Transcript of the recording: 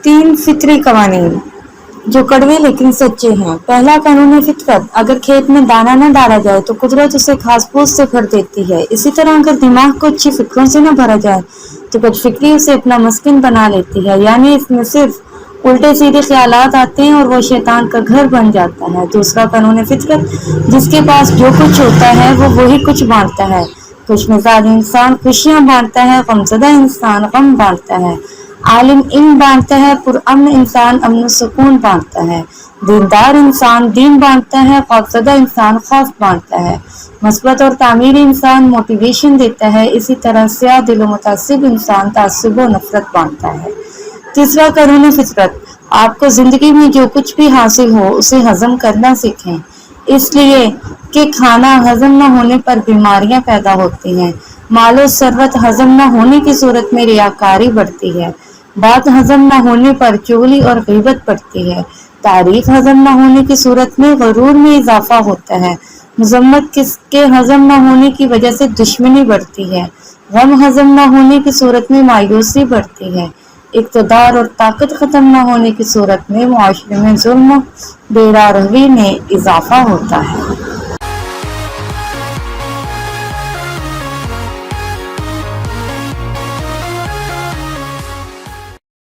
तीन फितरी कवानीन जो कड़वे लेकिन सच्चे हैं। पहला कानून है फितरत। अगर खेत में दाना न डाला जाए तो कुदरत उसे घास फूस से भर देती है। इसी तरह अगर दिमाग को अच्छी फिक्रों से न भरा जाए तो बदफिक्री उसे अपना मस्किन बना लेती है, यानी इसमें सिर्फ उल्टे सीधे ख्यालात आते हैं और वो शैतान का घर बन जाता है। दूसरा कानून है फितरत। जिसके पास जो कुछ होता है वो वही कुछ बांटता है। खुश मिजाज इंसान खुशियां बांटता है, गमज़दा इंसान गम बांटता है। आलिम इल्म बांटता है, पुरअमन इंसान अमन सुकून बांटता है। दीनदार इंसान दीन बांटता है, खौफज़दा इंसान खौफ बांटता है। मस्बत और तामीरी इंसान मोटिवेशन देता है। इसी तरह स्याह दिल मुतासिब इंसान तासुब व नफरत बांटता है। तीसरा कानून है फितरत। आपको जिंदगी में जो कुछ भी हासिल हो उसे हजम करना सीखें, इसलिए कि खाना हजम न होने पर बीमारियां पैदा होती हैं। मालो सरवत हजम न होने की सूरत में रियाकारी बढ़ती है। बात हजम न होने पर चुगली और गीबत बढ़ती है। तारीफ हजम न होने की सूरत में गरूर में इजाफा होता है। मजम्मत किसके हजम न होने की वजह से दुश्मनी बढ़ती है। गम हजम न होने की सूरत में मायूसी बढ़ती है। इक़्तिदार और ताकत खत्म न होने की सूरत में मुआशरे में जुल्म बेरारवी में इजाफा होता है।